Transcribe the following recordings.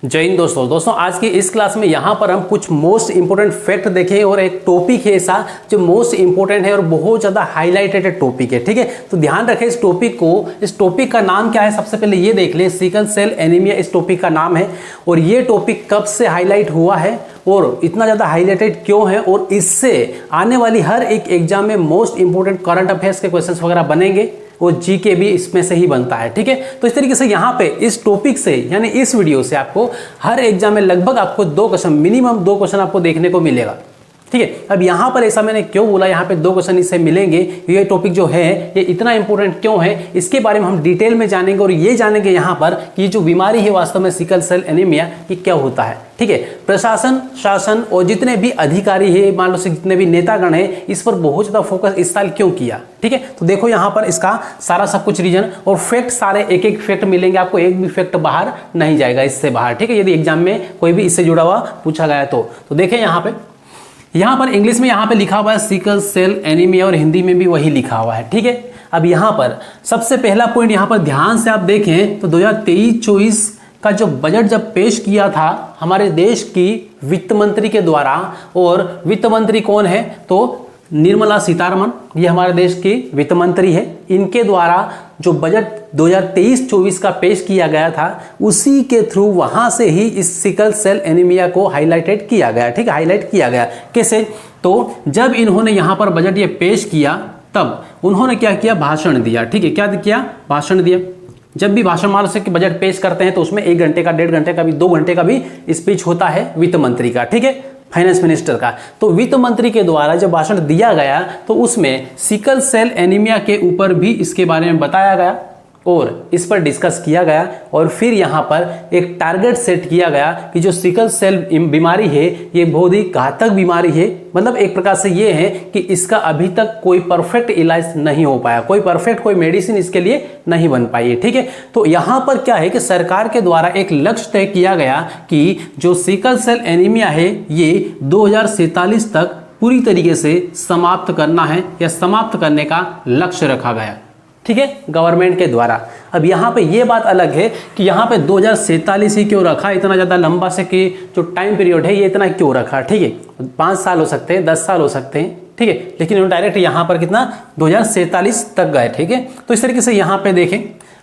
जय हिंद दोस्तों आज की इस क्लास में यहाँ पर हम कुछ मोस्ट इंपोर्टेंट फैक्ट देखें और एक टॉपिक है ऐसा जो मोस्ट इंपोर्टेंट है और बहुत ज़्यादा हाईलाइटेड टॉपिक है। ठीक है, तो ध्यान रखें इस टॉपिक को। इस टॉपिक का नाम क्या है, सबसे पहले ये देख लें। सिकल सेल एनीमिया इस टॉपिक का नाम है और ये टॉपिक कब से हाईलाइट हुआ है और इतना ज़्यादा हाईलाइटेड क्यों है, और इससे आने वाली हर एक एग्जाम में मोस्ट इंपोर्टेंट करंट अफेयर्स के क्वेश्चंस वगैरह बनेंगे और जीके भी इसमें से ही बनता है। ठीक है, तो इस तरीके से यहाँ पे इस टॉपिक से यानी इस वीडियो से आपको हर एग्जाम में लगभग आपको 2 क्वेश्चन, मिनिमम 2 क्वेश्चन आपको देखने को मिलेगा। ठीक है, अब यहाँ पर ऐसा मैंने क्यों बोला, यहाँ पे 2 क्वेश्चन इससे मिलेंगे, ये टॉपिक जो है ये इतना इंपॉर्टेंट क्यों है, इसके बारे में हम डिटेल में जानेंगे और ये जानेंगे यहाँ पर कि जो बीमारी है वास्तव में सिकल सेल एनीमिया ये क्या होता है। ठीक है, प्रशासन, शासन और जितने भी अधिकारी है, मान लो जितने भी नेतागण है, इस पर बहुत ज़्यादा फोकस इस साल क्यों किया। ठीक है, तो देखो यहाँ पर इसका सारा सब कुछ रीजन और फैक्ट, सारे एक एक फैक्ट मिलेंगे आपको, एक भी फैक्ट बाहर नहीं जाएगा इससे बाहर। ठीक है, यदि एग्जाम में कोई भी इससे जुड़ा हुआ पूछा गया तो देखें यहाँ पर इंग्लिश में यहाँ पे लिखा हुआ है सिकल सेल एनीमिया और हिंदी में भी वही लिखा हुआ है। ठीक है, अब यहाँ पर सबसे पहला पॉइंट यहाँ पर ध्यान से आप देखें तो 2023-24 का जो बजट जब पेश किया था हमारे देश की वित्त मंत्री के द्वारा, और वित्त मंत्री कौन है तो निर्मला सीतारमण, ये हमारे देश की वित्त मंत्री है। इनके द्वारा जो बजट 2023-24 का पेश किया गया था उसी के थ्रू वहां से ही इस सिकल सेल एनीमिया को हाईलाइटेड किया गया। ठीक है, हाईलाइट किया गया कैसे, तो जब इन्होंने यहाँ पर बजट ये पेश किया तब उन्होंने क्या किया, भाषण दिया। ठीक है, क्या किया, भाषण दिया। जब भी भाषण मान से बजट पेश करते हैं तो उसमें 1 घंटे का, 1.5 घंटे का भी, 2 घंटे का भी स्पीच होता है वित्त मंत्री का। ठीक है, फाइनेंस मिनिस्टर का। तो वित्त मंत्री के द्वारा जब भाषण दिया गया तो उसमें सिकल सेल एनीमिया के ऊपर भी इसके बारे में बताया गया और इस पर डिस्कस किया गया, और फिर यहाँ पर एक टारगेट सेट किया गया कि जो सिकल सेल बीमारी है ये बहुत ही घातक बीमारी है। मतलब एक प्रकार से ये है कि इसका अभी तक कोई परफेक्ट इलाज नहीं हो पाया, कोई मेडिसिन इसके लिए नहीं बन पाई है। ठीक है, तो यहाँ पर क्या है कि सरकार के द्वारा एक लक्ष्य तय किया गया कि जो सिकल सेल एनीमिया है ये 2047 तक पूरी तरीके से समाप्त करना है या समाप्त करने का लक्ष्य रखा गया। ठीक है, गवर्नमेंट के द्वारा। अब यहाँ पे ये बात अलग है कि यहाँ पे 2047 ही क्यों रखा, इतना ज़्यादा लंबा से कि जो टाइम पीरियड है ये इतना क्यों रखा। ठीक है, 5 साल हो सकते हैं, 10 साल हो सकते हैं। ठीक है, लेकिन उन्होंने डायरेक्ट यहाँ पर कितना 2047 तक गए। ठीक है, तो इस तरीके से यहाँ पे देखें,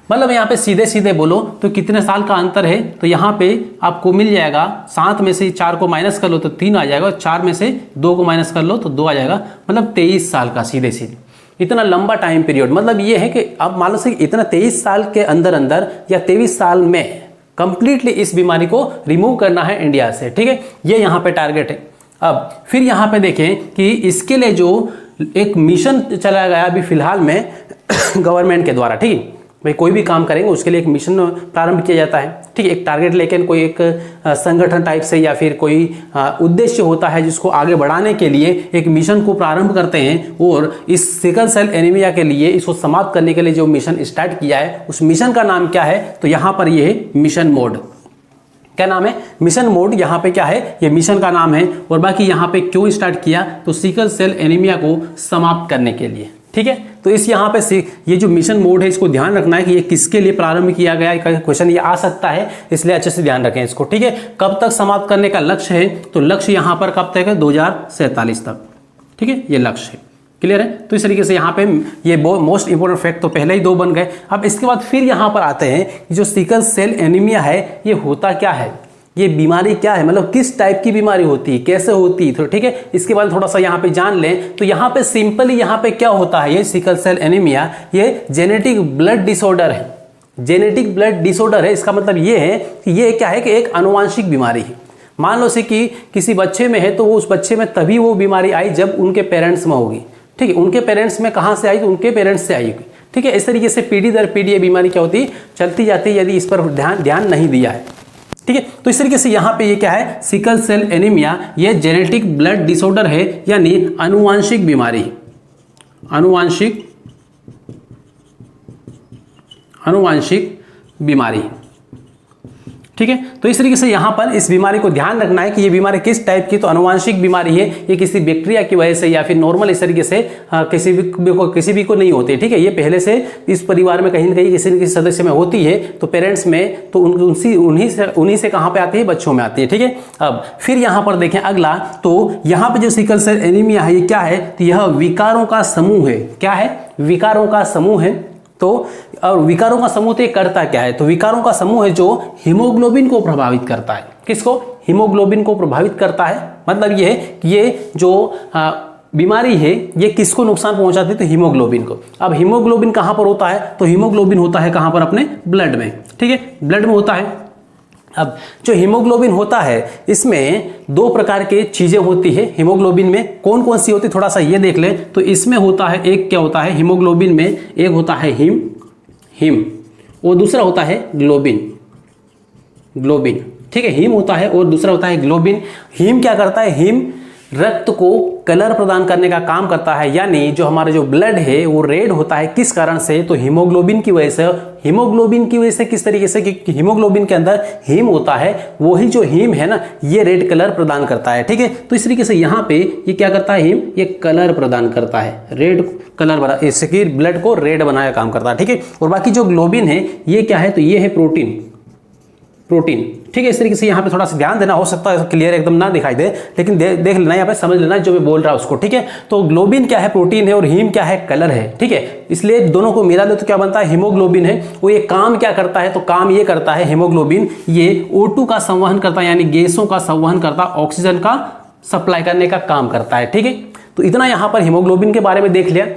मतलब यहाँ पे सीधे सीधे बोलो तो कितने साल का अंतर है, तो यहाँ पे आपको मिल जाएगा 7 में से 4 को माइनस कर लो तो 3 आ जाएगा, और 4 में से 2 को माइनस कर लो तो 2 आ जाएगा, मतलब 23 साल का सीधे सीधे। इतना लंबा टाइम पीरियड, मतलब ये है कि अब मान लो से इतना 23 साल के अंदर अंदर या 23 साल में कंप्लीटली इस बीमारी को रिमूव करना है इंडिया से। ठीक है, ये यहाँ पे टारगेट है। अब फिर यहाँ पे देखें कि इसके लिए जो एक मिशन चलाया गया अभी फिलहाल में गवर्नमेंट के द्वारा। ठीक है भाई, कोई भी काम करेंगे उसके लिए एक मिशन प्रारंभ किया जाता है। ठीक है, एक टारगेट लेकिन कोई एक संगठन टाइप से या फिर कोई उद्देश्य होता है जिसको आगे बढ़ाने के लिए एक मिशन को प्रारंभ करते हैं, और इस सिकल सेल एनीमिया के लिए, इसको समाप्त करने के लिए जो मिशन स्टार्ट किया है उस मिशन का नाम क्या है, तो यहाँ पर ये है मिशन मोड। क्या नाम है, मिशन मोड। यहाँ पे क्या है, ये मिशन का नाम है। और बाकी यहाँ पे क्यों स्टार्ट किया, तो सिकल सेल एनीमिया को समाप्त करने के लिए। ठीक है, तो इस यहाँ पे ये जो मिशन मोड है इसको ध्यान रखना है कि ये किसके लिए प्रारंभ किया गया, क्वेश्चन ये आ सकता है, इसलिए अच्छे से ध्यान रखें इसको। ठीक है, कब तक समाप्त करने का लक्ष्य है, तो लक्ष्य यहाँ पर कब तक है, 2047 तक। ठीक है, ये लक्ष्य है। क्लियर है, तो इस तरीके से यहाँ पे ये मोस्ट इंपोर्टेंट फैक्ट तो पहले ही 2 बन गए। अब इसके बाद फिर यहाँ पर आते हैं कि जो सिकल सेल एनीमिया है ये होता क्या है, ये बीमारी क्या है, मतलब किस टाइप की बीमारी होती है, कैसे होती है। तो ठीक है, इसके बाद थोड़ा सा यहाँ पे जान लें। तो यहाँ पे सिंपली यहाँ पे क्या होता है, ये सिकल सेल एनीमिया ये जेनेटिक ब्लड डिसऑर्डर है। जेनेटिक ब्लड डिसऑर्डर है, इसका मतलब ये है कि ये क्या है कि एक आनुवांशिक बीमारी है। मान लो से कि किसी बच्चे में है तो वो उस बच्चे में तभी वो बीमारी आई जब उनके पेरेंट्स में होगी। ठीक है, उनके पेरेंट्स में कहाँ से आई, तो उनके पेरेंट्स से आई होगी। ठीक है, इस तरीके से पीढ़ी दर पीढ़ी ये बीमारी क्या होती चलती जाती है यदि इस पर ध्यान नहीं दिया है। ठीक है, तो इस तरीके से यहाँ पे ये क्या है, सिकल सेल एनीमिया ये जेनेटिक ब्लड डिसऑर्डर है, यानी आनुवांशिक बीमारी, आनुवांशिक बीमारी। ठीक है। तो इस तरीके से यहाँ पर इस बीमारी को ध्यान रखना है कि ये बीमारी किस टाइप की, तो अनुवांशिक बीमारी है, ये किसी बैक्टीरिया की वजह से या फिर नॉर्मल इस तरीके से किसी भी को नहीं होती, ठीक है। ये पहले से इस परिवार में कहीं ना कहीं किसी न किसी सदस्य में होती है, तो पेरेंट्स में, तो उन्हीं से कहाँ पे आती है, बच्चों में आती है, ठीक है। अब फिर यहाँ पर देखें अगला, तो यहाँ पे जो सिकल सेल एनीमिया है ये क्या है, तो यह विकारों का समूह है। क्या है? विकारों का समूह है। तो और विकारों का समूह तो ये करता क्या है, तो विकारों का समूह है जो हीमोग्लोबिन को प्रभावित करता है। किसको? हीमोग्लोबिन को प्रभावित करता है। मतलब ये है कि ये जो बीमारी है ये किसको नुकसान पहुंचाती है, तो हीमोग्लोबिन को। अब हीमोग्लोबिन कहां पर होता है, तो हीमोग्लोबिन होता है कहां पर, अपने ब्लड में, ठीक है, ब्लड में होता है। अब जो हीमोग्लोबिन होता है इसमें दो प्रकार के चीजें होती है। हीमोग्लोबिन में कौन कौन सी होती है, थोड़ा सा ये देख ले। तो इसमें होता है, एक क्या होता है हीमोग्लोबिन में, एक होता है हीम और दूसरा होता है ग्लोबिन, ठीक है। हीम होता है और दूसरा होता है ग्लोबिन। हीम क्या करता है, हीम रक्त को कलर प्रदान करने का काम करता है, यानी जो हमारा जो ब्लड है वो रेड होता है। किस कारण से, तो हीमोग्लोबिन की वजह से। हीमोग्लोबिन की वजह से किस तरीके से, कि हीमोग्लोबिन के अंदर हीम होता है, वही जो हीम है ना ये रेड कलर प्रदान करता है, ठीक है। तो इस तरीके से यहाँ पे ये क्या करता है, हीम ये कलर प्रदान करता है, रेड कलर बना, इससे कि ब्लड को रेड बनाने का काम करता है, ठीक है। और बाकी जो ग्लोबिन है ये क्या है, तो ये है प्रोटीन, ठीक है। इस तरीके से यहाँ पे थोड़ा सा ध्यान देना, हो सकता है क्लियर एकदम ना दिखाई दे, लेकिन देख लेना, यहाँ पे समझ लेना जो मैं बोल रहा हूँ उसको, ठीक है। तो ग्लोबिन क्या है, प्रोटीन है, और हीम क्या है, कलर है, ठीक है। इसलिए दोनों को मिला दे तो क्या बनता है, हीमोग्लोबिन है। वो ये काम क्या करता है, तो काम ये करता है हीमोग्लोबिन, ये O2 का संवहन करता है, यानी गैसों का संवहन करता, ऑक्सीजन का सप्लाई करने का काम करता है, ठीक है। तो इतना यहाँ पर हीमोग्लोबिन के बारे में देख लिया।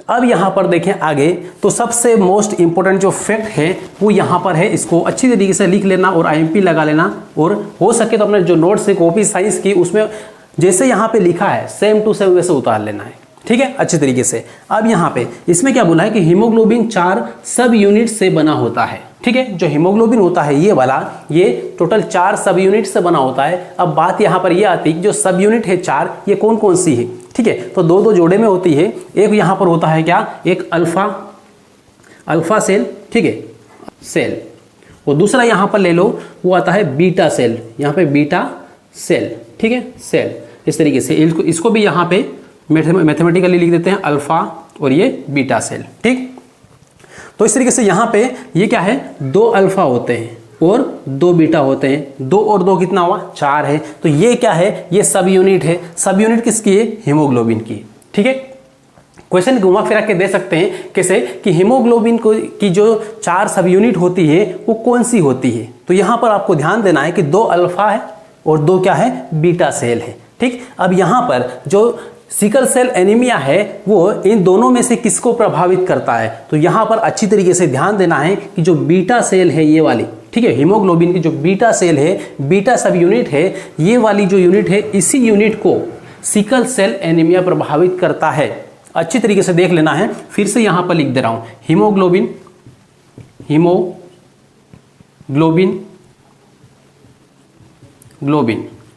अब यहाँ पर देखें आगे, तो सबसे मोस्ट इंपोर्टेंट जो फैक्ट है वो यहाँ पर है, इसको अच्छी तरीके से लिख लेना और IMP लगा लेना, और हो सके तो अपने जो नोट्स है कॉपी साइंस की उसमें जैसे यहाँ पे लिखा है सेम टू सेम वैसे उतार लेना है, ठीक है, अच्छी तरीके से। अब यहाँ पे इसमें क्या बोला है कि हीमोग्लोबिन 4 सब यूनिट से बना होता है, ठीक है। जो हीमोग्लोबिन होता है ये वाला, ये टोटल 4 सब यूनिट से बना होता है। अब बात यहाँ पर ये आती है कि जो सब यूनिट है 4, ये कौन कौन सी है, ठीक है। तो दो दो जोड़े में होती है। एक यहाँ पर होता है क्या, एक अल्फा सेल, ठीक है, सेल, और दूसरा यहाँ पर ले लो वो आता है बीटा सेल, यहाँ पे बीटा सेल, ठीक है, सेल। इस तरीके से इसको भी यहाँ पे मैथमेटिकली लिख देते हैं, अल्फा और ये बीटा सेल, ठीक। तो इस तरीके से यहाँ पे ये क्या है, 2 अल्फा होते हैं और 2 बीटा होते हैं। 2 और 2 कितना हुआ, 4 है। तो ये क्या है, ये सब यूनिट है। सब यूनिट किसकी है, हीमोग्लोबिन की, ठीक है। क्वेश्चन घुमा फिरा के दे सकते हैं कैसे, कि हीमोग्लोबिन को की जो 4 सब यूनिट होती है वो कौन सी होती है। तो यहाँ पर आपको ध्यान देना है कि 2 अल्फा है और 2 क्या है, बीटा सेल है, ठीक। अब यहाँ पर जो सिकल सेल एनीमिया है वो इन दोनों में से किसको प्रभावित करता है, तो यहाँ पर अच्छी तरीके से ध्यान देना है कि जो बीटा सेल है ये वाली, ठीक है, हीमोग्लोबिन की जो बीटा सेल है, बीटा सब यूनिट है, ये वाली जो यूनिट है, इसी यूनिट को सिकल सेल एनीमिया प्रभावित करता है। अच्छी तरीके से देख लेना है। फिर से यहाँ पर लिख दे रहा हूँ, हीमोग्लोबिन,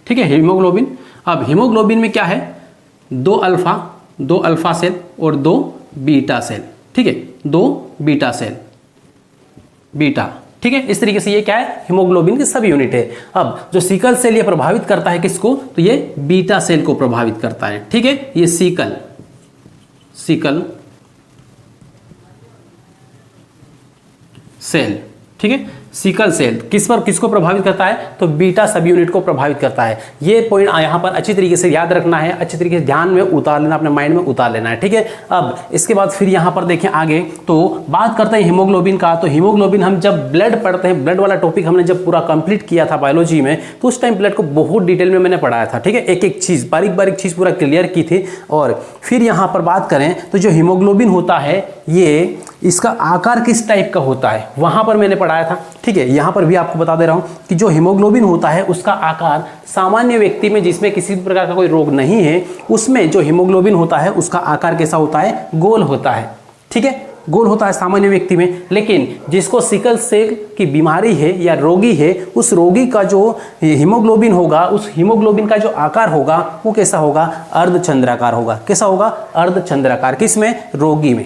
ठीक है, हीमोग्लोबिन। अब हीमोग्लोबिन में क्या है, 2 अल्फा सेल और 2 बीटा सेल, ठीक है, 2 बीटा सेल, बीटा, ठीक है। इस तरीके से ये क्या है, हीमोग्लोबिन की सब यूनिट है। अब जो सिकल सेल ये प्रभावित करता है किसको, तो ये बीटा सेल को प्रभावित करता है, ठीक है। ये सिकल सेल, ठीक है, सिकल सेल किसको प्रभावित करता है, तो बीटा सब यूनिट को प्रभावित करता है। ये पॉइंट यहाँ पर अच्छी तरीके से याद रखना है, अच्छी तरीके से ध्यान में उतार लेना, अपने माइंड में उतार लेना है, ठीक है। अब इसके बाद फिर यहाँ पर देखें आगे, तो बात करते हैं हीमोग्लोबिन का। तो हीमोग्लोबिन हम जब ब्लड पढ़ते हैं, ब्लड वाला टॉपिक हमने जब पूरा कंप्लीट किया था बायोलॉजी में, तो उस टाइम ब्लड को बहुत डिटेल में मैंने पढ़ाया था, ठीक है, एक एक चीज़ बारीक चीज़ पूरा क्लियर की थी। और फिर यहाँ पर बात करें तो जो हीमोग्लोबिन होता है ये, इसका आकार किस टाइप का होता है वहां पर मैंने पढ़ाया था, ठीक है। यहां पर भी आपको बता दे रहा हूं कि जो हीमोग्लोबिन होता है उसका आकार सामान्य व्यक्ति में जिसमें किसी भी प्रकार का कोई रोग नहीं है, उसमें जो हीमोग्लोबिन होता है उसका आकार कैसा होता है, गोल होता है, ठीक है, गोल होता है सामान्य व्यक्ति में। लेकिन जिसको सिकल सेल की बीमारी है या रोगी है, उस रोगी का जो हीमोग्लोबिन होगा, उस हीमोग्लोबिन का जो आकार होगा वो कैसा होगा, अर्धचंद्राकार होगा। कैसा होगा, अर्धचंद्राकार, किसमें, रोगी में,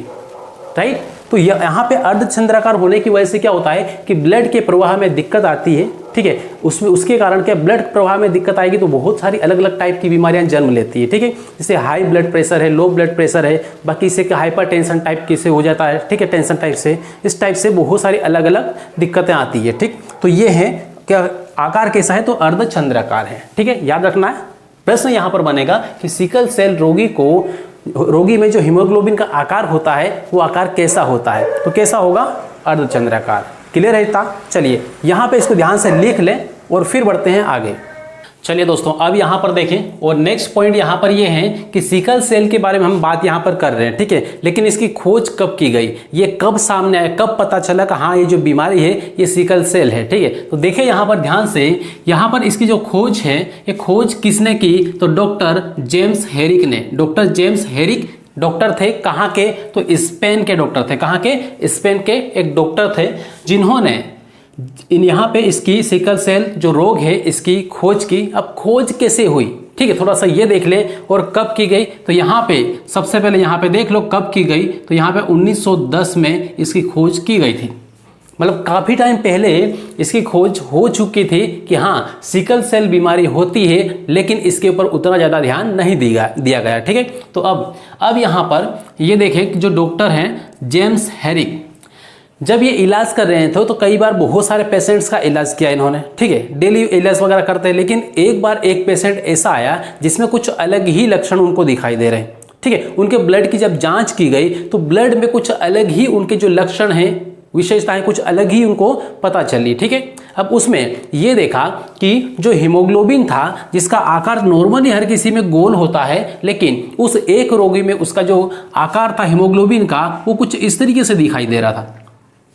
राइट। तो यहाँ पे अर्धचंद्राकार होने की वजह से क्या होता है कि ब्लड के प्रवाह में दिक्कत आती है, ठीक है। उसमें उसके कारण क्या ब्लड प्रवाह में दिक्कत आएगी तो बहुत सारी अलग अलग टाइप की बीमारियां जन्म लेती है, ठीक है। जैसे हाई ब्लड प्रेशर है, लो ब्लड प्रेशर है, बाकी इससे हाइपर टेंशन टाइप की से हो जाता है, ठीक है, टेंशन टाइप से, इस टाइप से बहुत सारी अलग अलग दिक्कतें आती है, ठीक। तो ये है क्या आकार कैसा है, तो अर्धचंद्राकार है, ठीक है, याद रखना है। प्रश्न यहाँ पर बनेगा कि सिकल सेल रोगी में जो हीमोग्लोबिन का आकार होता है वो आकार कैसा होता है, तो कैसा होगा, अर्धचंद्राकार। क्लियर है इतना? चलिए यहाँ पे इसको ध्यान से लिख लें और फिर बढ़ते हैं आगे। चलिए दोस्तों, अब यहाँ पर देखें और नेक्स्ट पॉइंट यहाँ पर ये है कि सिकल सेल के बारे में हम बात यहाँ पर कर रहे हैं, ठीक है, लेकिन इसकी खोज कब की गई, ये कब सामने आया, कब पता चला कि हाँ ये जो बीमारी है ये सिकल सेल है, ठीक है। तो देखें यहाँ पर ध्यान से, यहाँ पर इसकी जो खोज है ये खोज किसने की, तो डॉक्टर जेम्स हेरिक ने। डॉक्टर जेम्स हेरिक डॉक्टर थे, कहाँ के, तो स्पेन के डॉक्टर थे। कहाँ के? स्पेन के एक डॉक्टर थे जिन्होंने यहाँ पे इसकी सिकल सेल जो रोग है इसकी खोज की। अब खोज कैसे हुई, ठीक है, थोड़ा सा ये देख ले, और कब की गई, तो यहाँ पे सबसे पहले यहाँ पे देख लो कब की गई, तो यहाँ पे 1910 में इसकी खोज की गई थी। मतलब काफ़ी टाइम पहले इसकी खोज हो चुकी थी कि हाँ सिकल सेल बीमारी होती है, लेकिन इसके ऊपर उतना ज़्यादा ध्यान नहीं दिया गया, ठीक है। तो अब यहाँ पर ये देखें कि जो डॉक्टर हैं जेम्स हेरिक, जब ये इलाज कर रहे थे तो कई बार बहुत सारे पेशेंट्स का इलाज किया इन्होंने, ठीक है, डेली इलाज वगैरह करते हैं, लेकिन एक बार एक पेशेंट ऐसा आया जिसमें कुछ अलग ही लक्षण उनको दिखाई दे रहे हैं, ठीक है। उनके ब्लड की जब जांच की गई तो ब्लड में कुछ अलग ही उनके जो लक्षण हैं, विशेषताएं कुछ अलग ही उनको पता चली, ठीक है। अब उसमें ये देखा कि जो हीमोग्लोबिन था जिसका आकार नॉर्मली हर किसी में गोल होता है, लेकिन उस एक रोगी में उसका जो आकार था हीमोग्लोबिन का वो कुछ इस तरीके से दिखाई दे रहा था,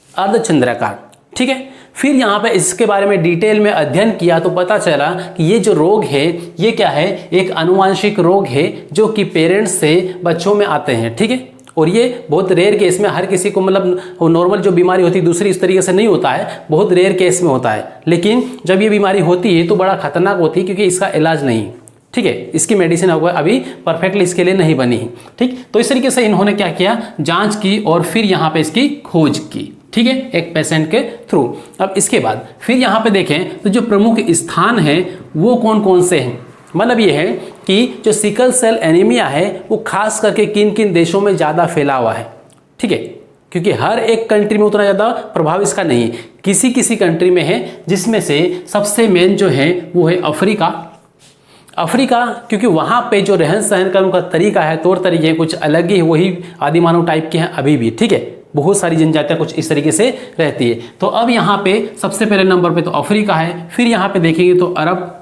अर्धचंद्राकार, ठीक है। फिर यहाँ पे इसके बारे में डिटेल में अध्ययन किया तो पता चला कि ये जो रोग है ये क्या है, एक आनुवांशिक रोग है जो कि पेरेंट्स से बच्चों में आते हैं, ठीक है। और ये बहुत रेयर केस में, हर किसी को मतलब नॉर्मल जो बीमारी होती है दूसरी इस तरीके से नहीं होता है, बहुत रेयर केस में होता है, लेकिन जब ये बीमारी होती है तो बड़ा खतरनाक होती है क्योंकि इसका इलाज नहीं, ठीक है, इसकी मेडिसिन अभी परफेक्टली इसके लिए नहीं बनी है, ठीक। तो इस तरीके से इन्होंने क्या किया, जांच की और फिर यहाँ पे इसकी खोज की, ठीक है, एक पेशेंट के थ्रू। अब इसके बाद फिर यहाँ पे देखें तो जो प्रमुख स्थान है वो कौन कौन से हैं, मतलब ये है कि जो सिकल सेल एनीमिया है वो खास करके किन किन देशों में ज़्यादा फैला हुआ है, ठीक है, क्योंकि हर एक कंट्री में उतना ज़्यादा प्रभाव इसका नहीं है, किसी किसी कंट्री में है, जिसमें से सबसे मेन जो है वो है अफ्रीका, क्योंकि वहाँ पे जो रहन सहन का उनका तरीका है, तौर तरीके कुछ अलग ही, वही आदि मानव टाइप के हैं अभी भी, ठीक है, बहुत सारी जनजातियां कुछ इस तरीके से रहती है। तो अब यहाँ पे सबसे पहले नंबर पे तो अफ्रीका है, फिर यहाँ पे देखेंगे तो अरब,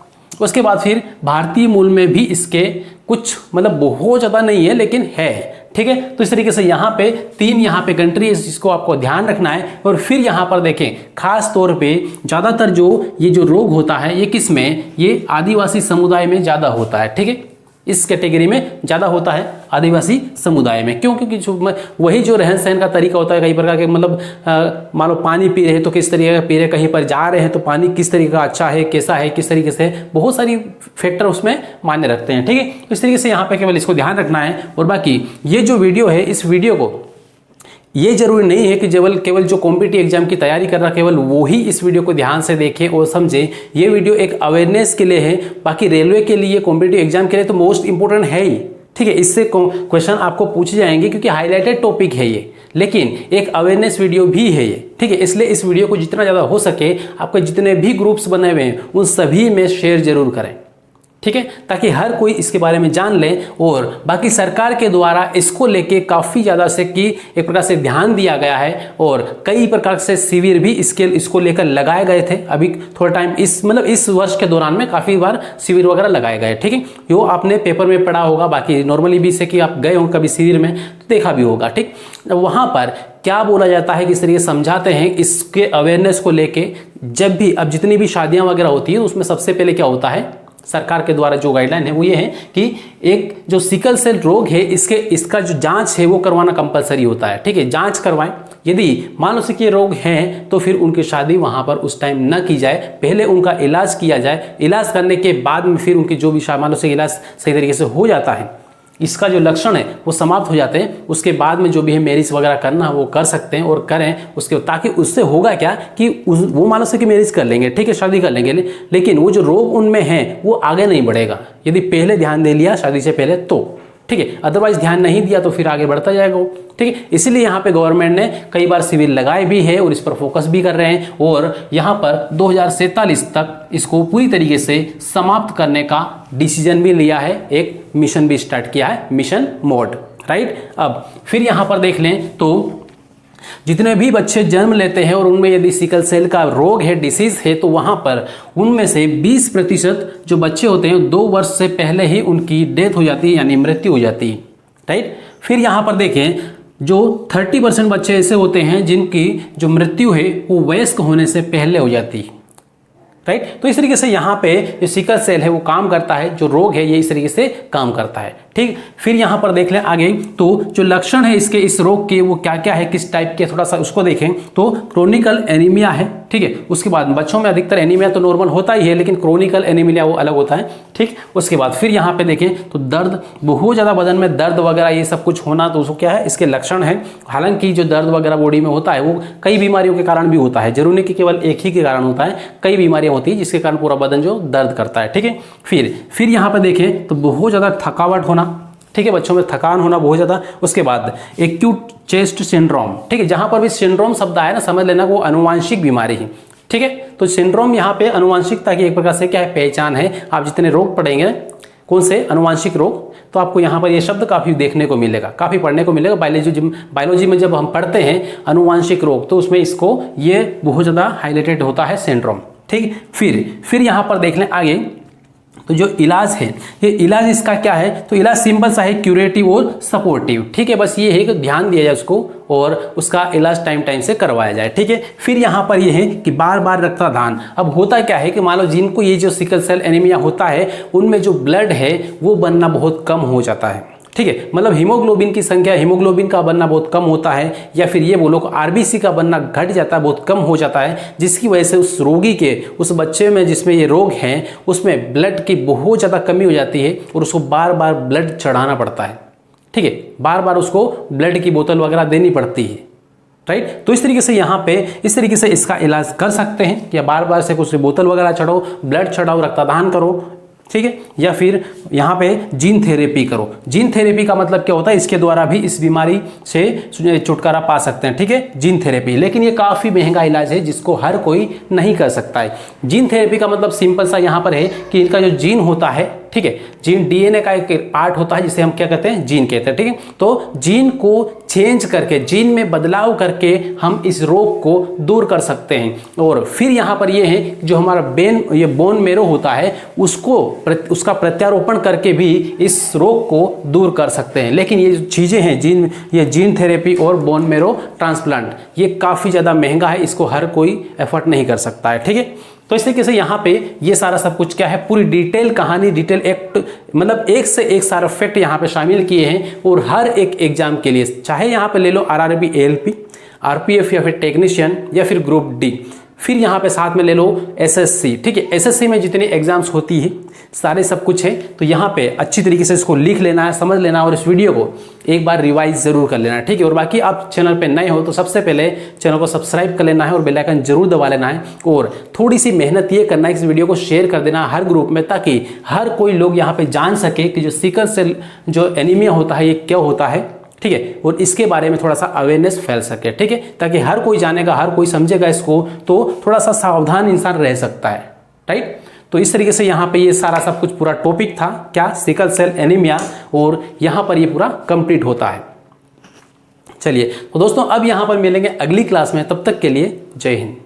उसके बाद फिर भारतीय मूल में भी इसके कुछ मतलब बहुत ज़्यादा नहीं है लेकिन है, ठीक है। तो इस तरीके से यहाँ पे 3 यहाँ पे कंट्री है जिसको आपको ध्यान रखना है। और फिर यहाँ पर देखें खास तौर पे ज़्यादातर जो ये जो रोग होता है ये किस में, ये आदिवासी समुदाय में ज़्यादा होता है, ठीक है, इस कैटेगरी में ज़्यादा होता है आदिवासी समुदाय में। क्यों? क्योंकि वही जो रहन सहन का तरीका होता है, कई प्रकार के मतलब मान लो पानी पी रहे हैं तो किस तरीके का पी रहे, कहीं पर जा रहे हैं तो पानी किस तरीके का अच्छा है, कैसा है, किस तरीके से, बहुत सारी फैक्टर उसमें मान्य रखते हैं, ठीक है। इस तरीके से यहाँ पे केवल इसको ध्यान रखना है। और बाकी ये जो वीडियो है, इस वीडियो को ये जरूरी नहीं है कि केवल जो कॉम्पिटिटिव एग्जाम की तैयारी कर रहा केवल वो ही इस वीडियो को ध्यान से देखें और समझें। ये वीडियो एक अवेयरनेस के लिए है, बाकी रेलवे के लिए, कॉम्पिटिटिव एग्जाम के लिए तो मोस्ट इंपॉर्टेंट है ही, ठीक है। इससे क्वेश्चन आपको पूछे जाएंगे क्योंकि हाईलाइटेड टॉपिक है ये, लेकिन एक अवेयरनेस वीडियो भी है ये, ठीक है। इसलिए इस वीडियो को जितना ज़्यादा हो सके आपके जितने भी ग्रुप्स बने हुए हैं उन सभी में शेयर जरूर करें, ठीक है, ताकि हर कोई इसके बारे में जान ले। और बाकी सरकार के द्वारा इसको लेके काफ़ी ज़्यादा से कि एक प्रकार से ध्यान दिया गया है और कई प्रकार से शिविर भी इसको लेकर लगाए गए थे। अभी थोड़ा टाइम इस वर्ष के दौरान में काफ़ी बार शिविर वगैरह लगाए गए, ठीक है। यो आपने पेपर में पढ़ा होगा, बाकी नॉर्मली भी से कि आप गए हो कभी शिविर में तो देखा भी होगा, ठीक। वहाँ पर क्या बोला जाता है, किस तरीके समझाते हैं इसके अवेयरनेस को लेके। जब भी अब जितनी भी शादियाँ वगैरह होती है उसमें सबसे पहले क्या होता है, सरकार के द्वारा जो गाइडलाइन है वो ये है कि एक जो सिकल सेल रोग है इसका जो जांच है वो करवाना कंपलसरी होता है, ठीक है। जांच करवाएं, यदि मान लो कि ये रोग हैं तो फिर उनकी शादी वहां पर उस टाइम न की जाए, पहले उनका इलाज किया जाए। इलाज करने के बाद में फिर उनकी जो भी मान लो इलाज सही तरीके से हो जाता है इसका जो लक्षण है वो समाप्त हो जाते हैं, उसके बाद में जो भी है मैरिज वगैरह करना वो कर सकते हैं और करें उसके, ताकि उससे होगा क्या कि वो मान लो कि मैरिज कर लेंगे, ठीक है, शादी कर लेंगे, लेकिन वो जो रोग उनमें है वो आगे नहीं बढ़ेगा यदि पहले ध्यान दे लिया शादी से पहले तो, ठीक है। अदरवाइज ध्यान नहीं दिया तो फिर आगे बढ़ता जाएगा वो, ठीक है। इसीलिए यहाँ पे गवर्नमेंट ने कई बार सिविल लगाए भी है और इस पर फोकस भी कर रहे हैं, और यहाँ पर 2047 तक इसको पूरी तरीके से समाप्त करने का डिसीजन भी लिया है, एक मिशन भी स्टार्ट किया है, मिशन मोड, राइट। अब फिर यहाँ पर देख लें तो जितने भी बच्चे जन्म लेते हैं और उनमें यदि सिकल सेल का रोग है, डिसीज है, तो वहां पर उनमें से 20% जो बच्चे होते हैं 2 वर्ष से पहले ही उनकी डेथ हो जाती है, यानी मृत्यु हो जाती है, राइट। फिर यहां पर देखें जो 30% बच्चे ऐसे होते हैं जिनकी जो मृत्यु है वो वयस्क होने से पहले हो जाती है, राइट। तो इस तरीके से यहाँ पे जो सिकल सेल है वो काम करता है, जो रोग है ये इस तरीके से काम करता है, ठीक। फिर यहाँ पर देख लें आगे तो जो लक्षण है इसके, इस रोग के वो क्या क्या है, किस टाइप के, थोड़ा सा उसको देखें तो क्रोनिकल एनीमिया है, ठीक है। उसके बाद बच्चों में अधिकतर एनीमिया तो नॉर्मल होता ही है, लेकिन क्रोनिकल एनीमिया वो अलग होता है, ठीक। उसके बाद फिर यहाँ पे देखें तो दर्द, बहुत ज़्यादा बदन में दर्द वगैरह ये सब कुछ होना, तो उसको क्या है, इसके लक्षण है। हालांकि जो दर्द वगैरह बॉडी में होता है वो कई बीमारियों के कारण भी होता है, जरूरी नहीं कि केवल एक ही के कारण होता है, कई बीमारियां होती है जिसके कारण पूरा बदन जो दर्द करता है, ठीक है। फिर यहाँ पे देखें तो बहुत ज़्यादा थकावट होना, ठीक है, बच्चों में थकान होना बहुत ज़्यादा। उसके बाद एक्यूट चेस्ट सिंड्रोम, ठीक है, जहां पर भी सिंड्रोम शब्द आया ना समझ लेना वो अनुवांशिक बीमारी है, ठीक है। तो सिंड्रोम यहाँ पे अनुवांशिकता की एक प्रकार से क्या है, पहचान है। आप जितने रोग पढ़ेंगे कौन से अनुवांशिक रोग, तो आपको यहाँ पर ये शब्द काफ़ी देखने को मिलेगा, काफ़ी पढ़ने को मिलेगा। बायोलॉजी में जब हम पढ़ते हैं अनुवांशिक रोग तो उसमें इसको ये बहुत ज़्यादा हाईलाइटेड होता है सिंड्रोम, ठीक। फिर यहाँ पर देख लें आगे तो जो इलाज है, ये इलाज इसका क्या है, तो इलाज सिंपल सा है, क्यूरेटिव और सपोर्टिव, ठीक है। बस ये है कि ध्यान दिया जाए उसको और उसका इलाज टाइम से करवाया जाए, ठीक है। फिर यहाँ पर ये है कि बार बार रक्तदान। अब होता क्या है कि मान लो जिनको ये जो सिकल सेल एनीमिया होता है उनमें जो ब्लड है वो बनना बहुत कम हो जाता है, ठीक है। मतलब हीमोग्लोबिन की संख्या, हीमोग्लोबिन का बनना बहुत कम होता है, या फिर ये बोलो आरबीसी का बनना घट जाता है, बहुत कम हो जाता है, जिसकी वजह से उस रोगी के, उस बच्चे में जिसमें ये रोग है उसमें ब्लड की बहुत ज़्यादा कमी हो जाती है और उसको बार बार ब्लड चढ़ाना पड़ता है, ठीक है। बार बार उसको ब्लड की बोतल वगैरह देनी पड़ती है, राइट। तो इस तरीके से यहाँ पे इस तरीके से इसका इलाज कर सकते हैं कि बार बार से कुछ बोतल वगैरह चढ़ाओ, ब्लड चढ़ाओ, रक्तदान करो, ठीक है। या फिर यहाँ पे जीन थेरेपी करो। जीन थेरेपी का मतलब क्या होता है, इसके द्वारा भी इस बीमारी से छुटकारा पा सकते हैं, ठीक है, जीन थेरेपी। लेकिन ये काफ़ी महंगा इलाज है जिसको हर कोई नहीं कर सकता है। जीन थेरेपी का मतलब सिंपल सा यहाँ पर है कि इनका जो जीन होता है, ठीक है, जीन डीएनए का एक पार्ट होता है जिसे हम क्या कहते हैं, जीन कहते हैं, ठीक है। तो जीन को चेंज करके, जीन में बदलाव करके हम इस रोग को दूर कर सकते हैं। और फिर यहाँ पर ये है जो हमारा बोन मेरो होता है उसका प्रत्यारोपण करके भी इस रोग को दूर कर सकते हैं। लेकिन ये जो चीज़ें हैं ये जीन थेरेपी और बोन मेरो ट्रांसप्लांट, ये काफ़ी ज़्यादा महंगा है, इसको हर कोई एफर्ट नहीं कर सकता है, ठीक है। तो इस तरीके से यहाँ पे ये सारा सब कुछ क्या है, पूरी डिटेल कहानी, डिटेल एक्ट, मतलब एक से एक सारा फैक्ट यहाँ पे शामिल किए हैं। और हर एक एग्जाम के लिए, चाहे यहाँ पे ले लो आरआरबी, एएलपी, आरपीएफ या फिर टेक्नीशियन या फिर ग्रुप डी, फिर यहाँ पे साथ में ले लो एसएससी, ठीक है। एसएससी में जितनी एग्जाम्स होती है सारे सब कुछ है, तो यहाँ पे अच्छी तरीके से इसको लिख लेना है, समझ लेना है और इस वीडियो को एक बार रिवाइज जरूर कर लेना है, ठीक है। और बाकी आप चैनल पे नए हो तो सबसे पहले चैनल को सब्सक्राइब कर लेना है और बेल आइकन जरूर दबा लेना है। और थोड़ी सी मेहनत ये करना है, इस वीडियो को शेयर कर देना हर ग्रुप में, ताकि हर कोई लोग यहाँ पे जान सके कि जो सिकल सेल जो एनीमिया होता है ये क्या होता है, ठीक है। और इसके बारे में थोड़ा सा अवेयरनेस फैल सके, ठीक है, ताकि हर कोई जानेगा, हर कोई समझेगा इसको, तो थोड़ा सा सावधान इंसान रह सकता है, राइट। तो इस तरीके से यहाँ पे ये सारा सब कुछ पूरा टॉपिक था, क्या, सिकल सेल एनीमिया, और यहाँ पर ये पूरा कंप्लीट होता है। चलिए तो दोस्तों अब यहाँ पर मिलेंगे अगली क्लास में, तब तक के लिए जय हिंद।